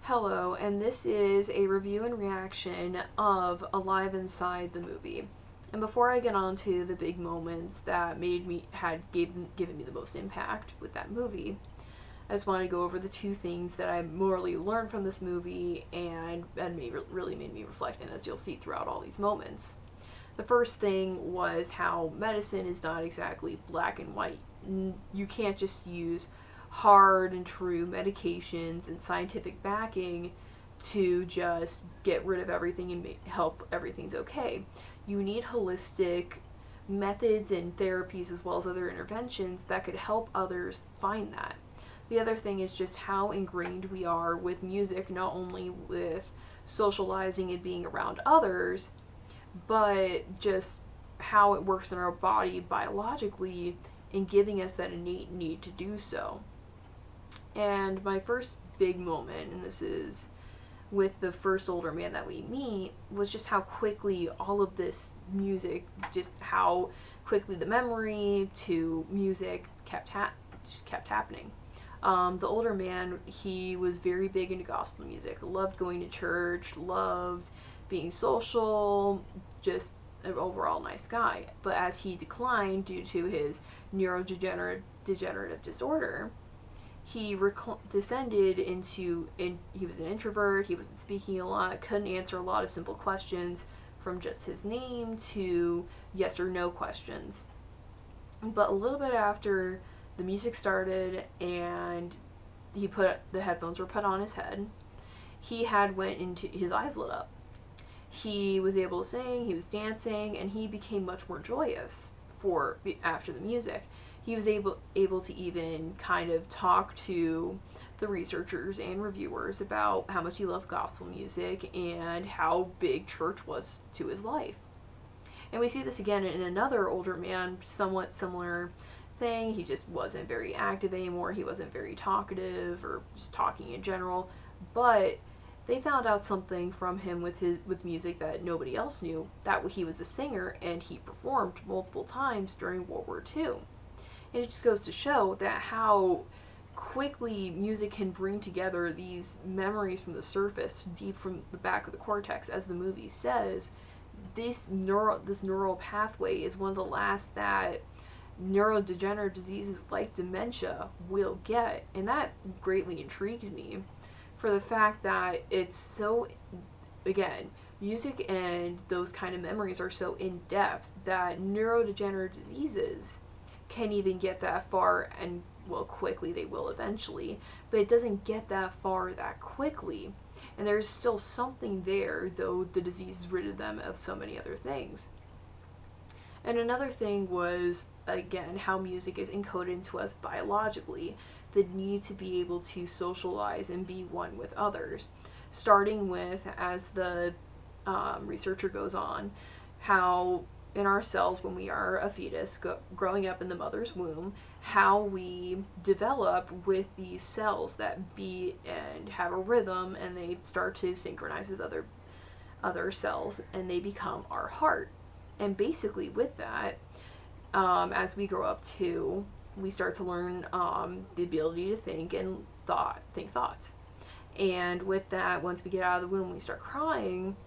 Hello, and this is a review and reaction of Alive Inside the movie. And before I get on to the big moments that given me the most impact with that movie, I just want to go over the two things that I morally learned from this movie and really made me reflect on, as you'll see throughout all these moments. The first thing was how medicine is not exactly black and white. You can't just use hard and true medications and scientific backing to just get rid of everything and help everything's okay. You need holistic methods and therapies as well as other interventions that could help others find that. The other thing is just how ingrained we are with music, not only with socializing and being around others, but just how it works in our body biologically and giving us that innate need to do so. And my first big moment, and this is with the first older man that we meet, was just how quickly all of this music, just how quickly the memory to music just kept happening. The older man, he was very big into gospel music, loved going to church, loved being social, just an overall nice guy. But as he declined due to his neurodegenerative disorder, descended he was an introvert, he wasn't speaking a lot, couldn't answer a lot of simple questions from just his name to yes or no questions. But a little bit after the music started and the headphones were put on his head, he had went into his eyes lit up. He was able to sing, he was dancing, and he became much more joyous for after the music. He was able to even kind of talk to the researchers and reviewers about how much he loved gospel music and how big church was to his life. And we see this again in another older man, somewhat similar thing. He just wasn't very active anymore. He wasn't very talkative or just talking in general. But they found out something from him with music that nobody else knew, that he was a singer and he performed multiple times during World War II. And it just goes to show that how quickly music can bring together these memories from the surface, deep from the back of the cortex, as the movie says. This neural pathway is one of the last that neurodegenerative diseases like dementia will get, and that greatly intrigued me for the fact that it's so, again, music and those kind of memories are so in depth that neurodegenerative diseases can even get that far, and well, quickly they will eventually, but it doesn't get that far that quickly. And there's still something there, though the disease has rid of them of so many other things. And another thing was, again, how music is encoded into us biologically, the need to be able to socialize and be one with others. Starting with, as the researcher goes on, how in our cells when we are a fetus growing up in the mother's womb, how we develop with these cells that beat and have a rhythm, and they start to synchronize with other cells, and they become our heart. And basically with that, as we grow up too, we start to learn the ability to think thoughts. And with that, once we get out of the womb, we start crying,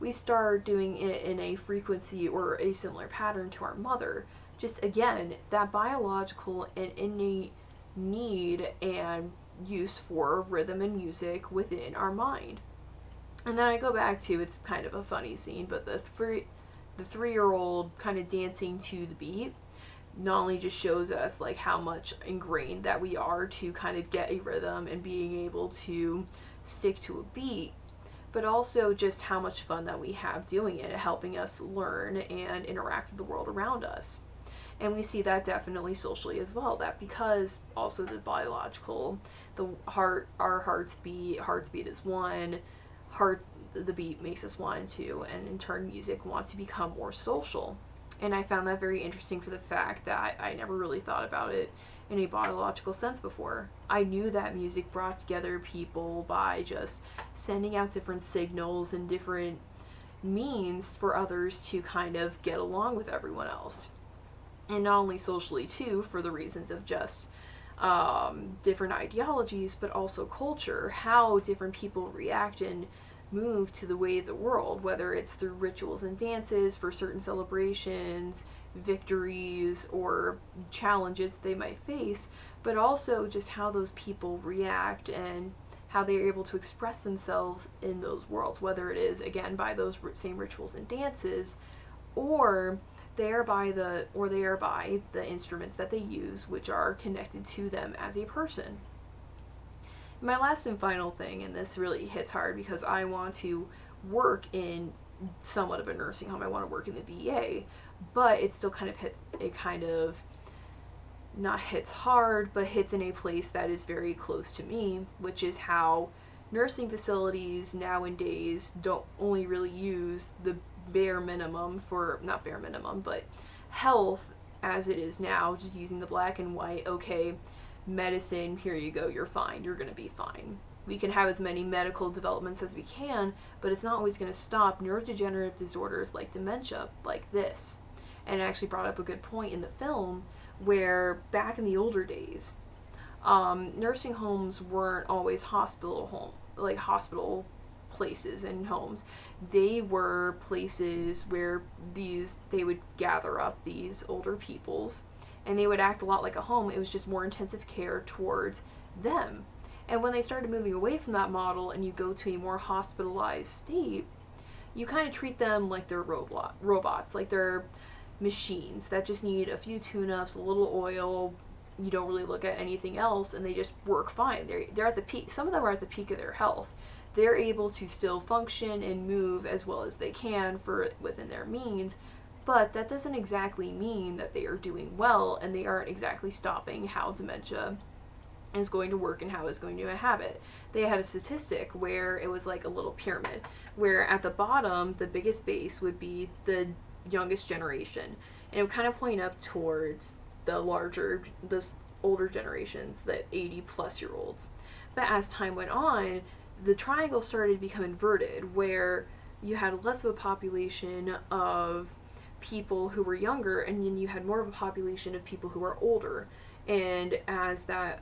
we start doing it in a frequency or a similar pattern to our mother. Just again, that biological and innate need and use for rhythm and music within our mind. And then I go back to, it's kind of a funny scene, but the 3-year-old kind of dancing to the beat not only just shows us like how much ingrained that we are to kind of get a rhythm and being able to stick to a beat, but also just how much fun that we have doing it, helping us learn and interact with the world around us. And we see that definitely socially as well, that because also the biological, our hearts beat is one, the beat makes us want to, and in turn music wants to become more social. And I found that very interesting for the fact that I never really thought about it in a biological sense before. I knew that music brought together people by just sending out different signals and different means for others to kind of get along with everyone else. And not only socially too, for the reasons of just different ideologies, but also culture, how different people react and move to the way of the world, whether it's through rituals and dances for certain celebrations, victories, or challenges that they might face, but also just how those people react and how they are able to express themselves in those worlds, whether it is, again, by those same rituals and dances, or they are by the instruments that they use, which are connected to them as a person. My last and final thing, and this really hits hard because I want to work in somewhat of a nursing home. I want to work in the VA, but it still kind of not hits hard, but hits in a place that is very close to me, which is how nursing facilities nowadays don't only really use the bare minimum for, not bare minimum, but health as it is now, just using the black and white, okay, medicine, here you go, you're fine, you're going to be fine. We can have as many medical developments as we can, but it's not always going to stop neurodegenerative disorders like dementia, like this. And it actually brought up a good point in the film where back in the older days, nursing homes weren't always hospital places and homes. They were places where they would gather up these older peoples, and they would act a lot like a home. It was just more intensive care towards them. And when they started moving away from that model and you go to a more hospitalized state, you kind of treat them like they're robots, like they're machines that just need a few tune-ups, a little oil. You don't really look at anything else, and they just work fine. They're at the peak. Some of them are at the peak of their health. They're able to still function and move as well as they can for within their means, but that doesn't exactly mean that they are doing well, and they aren't exactly stopping how dementia is going to work and how it's going to inhabit. They had a statistic where it was like a little pyramid, where at the bottom, the biggest base would be the youngest generation, and it would kind of point up towards the older generations, the 80 plus year olds. But as time went on, the triangle started to become inverted, where you had less of a population of people who were younger, and then you had more of a population of people who were older. And as that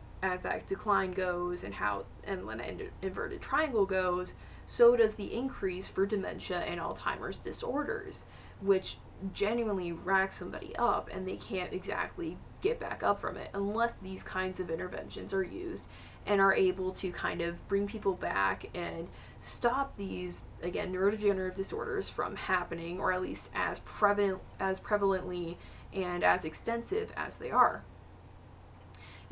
decline goes, and when the inverted triangle goes, so does the increase for dementia and Alzheimer's disorders, which genuinely racks somebody up, and they can't exactly get back up from it unless these kinds of interventions are used and are able to kind of bring people back and stop these, again, neurodegenerative disorders from happening, or at least as prevalently and as extensive as they are.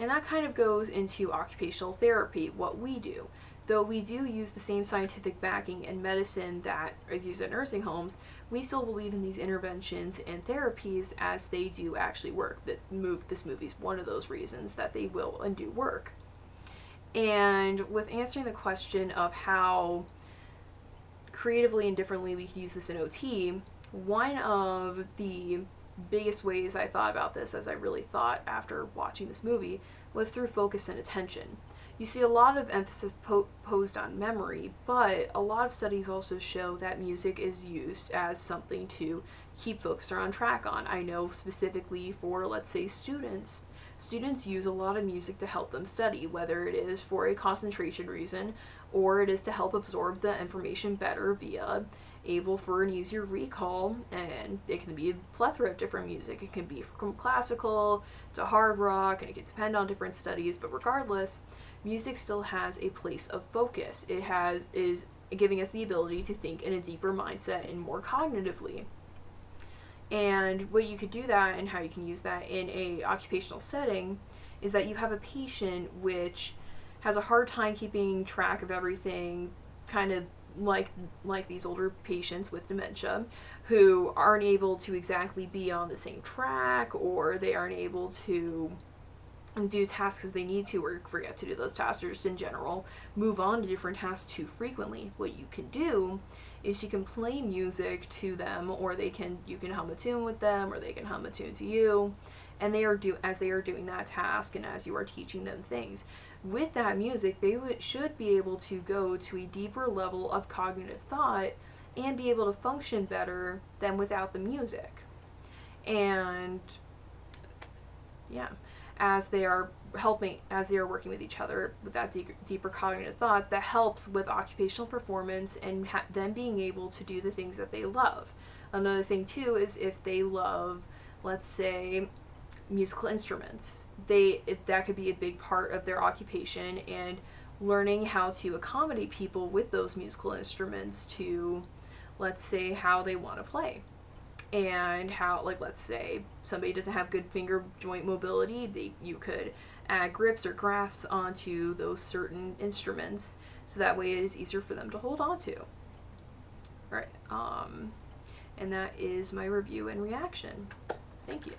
And that kind of goes into occupational therapy, what we do. Though we do use the same scientific backing and medicine that is used at nursing homes, we still believe in these interventions and therapies as they do actually work. This movie is one of those reasons that they will and do work. And with answering the question of how creatively and differently we can use this in OT, one of the biggest ways I thought about this, as I really thought after watching this movie, was through focus and attention. You see a lot of emphasis posed on memory, but a lot of studies also show that music is used as something to keep focus or on track on. I know specifically for, let's say, students use a lot of music to help them study, whether it is for a concentration reason or it is to help absorb the information better via able for an easier recall. And it can be a plethora of different music. It can be from classical to hard rock, and it can depend on different studies, but regardless, music still has a place of focus. Is giving us the ability to think in a deeper mindset and more cognitively. And what you could do that, and how you can use that in a occupational setting, is that you have a patient which has a hard time keeping track of everything, kind of like these older patients with dementia, who aren't able to exactly be on the same track, or they aren't able to do tasks as they need to, or forget to do those tasks, or just in general move on to different tasks too frequently. What you can do is you can play music to them, or you can hum a tune with them, or they can hum a tune to you, and as they are doing that task and as you are teaching them things with that music, they should be able to go to a deeper level of cognitive thought and be able to function better than without the music. And yeah, as they are helping as they are working with each other with that deeper cognitive thought that helps with occupational performance and them being able to do the things that they love. Another thing too is if they love, let's say, musical instruments, that could be a big part of their occupation, and learning how to accommodate people with those musical instruments to, let's say, how they want to play. And how, like, let's say somebody doesn't have good finger joint mobility, you could add grips or grafts onto those certain instruments, so that way it is easier for them to hold on to. Right. And that is my review and reaction. Thank you.